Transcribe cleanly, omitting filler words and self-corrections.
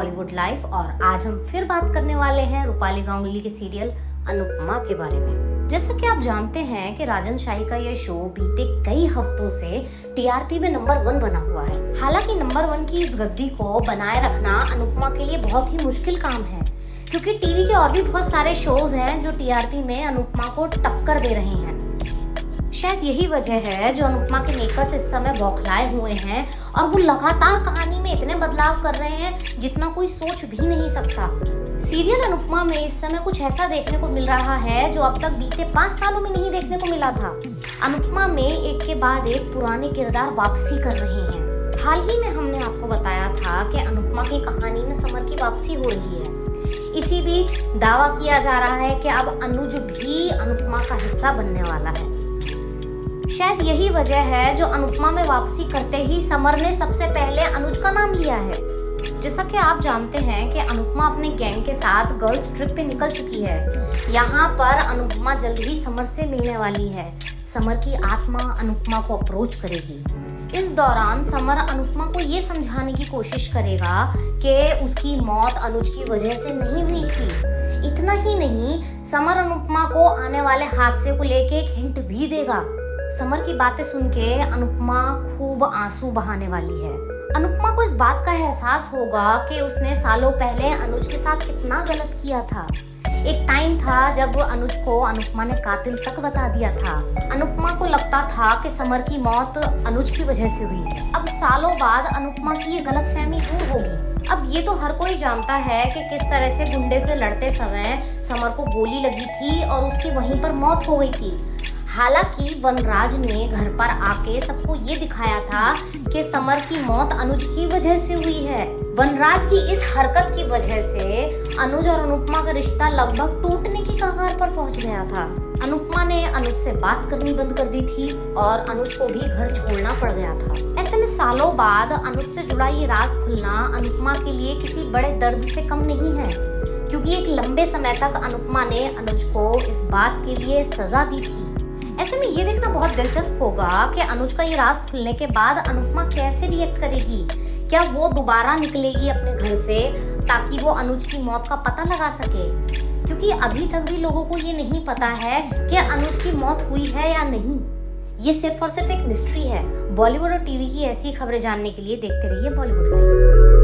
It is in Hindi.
बॉलीवुड लाइफ और आज हम फिर बात करने वाले हैं रूपाली गांगुली के सीरियल अनुपमा के बारे में। जैसा कि आप जानते हैं कि राजन शाही का यह शो बीते कई हफ्तों से टीआरपी में नंबर 1 बना हुआ है। हालांकि नंबर 1 की इस गद्दी को बनाए रखना अनुपमा के लिए बहुत ही मुश्किल काम है, क्योंकि टीवी के और भी बहुत सारे शोज हैं जो टीआरपी में अनुपमा को टक्कर दे रहे हैं। शायद यही वजह है जो अनुपमा के मेकर्स इस समय बौखलाए हुए हैं और वो लगातार कहानी में इतने बदलाव कर रहे हैं जितना कोई सोच भी नहीं सकता। सीरियल अनुपमा में इस समय कुछ ऐसा देखने को मिल रहा है जो अब तक बीते 5 सालों में नहीं देखने को मिला था। अनुपमा में एक के बाद एक पुराने किरदार वापसी कर रहे हैं। हाल ही में हमने आपको बताया था कि अनुपमा की कहानी में समर की वापसी हो रही है। इसी बीच दावा किया जा रहा है कि अब अनुज भी अनुपमा का हिस्सा बनने वाला है। शायद यही वजह है जो अनुपमा में वापसी करते ही समर ने सबसे पहले अनुज का नाम लिया है। जैसा कि आप जानते हैं कि अनुपमा अपने गैंग के साथ गर्ल्स ट्रिप पे निकल चुकी है। यहाँ पर अनुपमा जल्द ही समर से मिलने वाली है। समर की आत्मा अनुपमा को अप्रोच करेगी। इस दौरान समर अनुपमा को ये समझाने की कोशिश करेगा कि उसकी मौत अनुज की वजह से नहीं हुई थी। इतना ही नहीं, समर अनुपमा को आने वाले हादसे को लेके एक हिंट भी देगा। समर की बातें सुन के अनुपमा खूब आंसू बहाने वाली है। अनुपमा को इस बात का एहसास होगा कि उसने सालों पहले अनुज के साथ कितना गलत किया था। एक टाइम था जब अनुज को अनुपमा ने कातिल तक बता दिया था। अनुपमा को लगता था कि समर की मौत अनुज की वजह से हुई है। अब सालों बाद अनुपमा की ये गलतफहमी दूर होगी। अब ये तो हर कोई जानता है कि किस तरह से गुंडे से लड़ते समय समर को गोली लगी थी और उसकी वहीं पर मौत हो गई थी। हालांकि वनराज ने घर पर आके सबको ये दिखाया था कि समर की मौत अनुज की वजह से हुई है। वनराज की इस हरकत की वजह से अनुज और अनुपमा का रिश्ता लगभग टूटने की कगार पर पहुंच गया था। अनुपमा ने अनुज से बात करनी बंद कर दी थी और अनुज को भी घर छोड़ना पड़ गया था। ऐसे में सालों बाद अनुज से जुड़ा ये राज खुलना अनुपमा के लिए किसी बड़े दर्द से कम नहीं है, क्योंकि एक लंबे समय तक अनुपमा ने अनुज को इस बात के लिए सजा दी थी। ऐसे में ये देखना बहुत दिलचस्प होगा कि अनुज का ये राज खुलने के बाद अनुपमा कैसे रिएक्ट करेगी। क्या वो दोबारा निकलेगी अपने घर से ताकि वो अनुज की मौत का पता लगा सके, क्योंकि अभी तक भी लोगों को ये नहीं पता है कि अनुज की मौत हुई है या नहीं। ये सिर्फ और सिर्फ एक मिस्ट्री है। बॉलीवुड और टीवी की ऐसी खबरें जानने के लिए देखते रहिए बॉलीवुड लाइफ।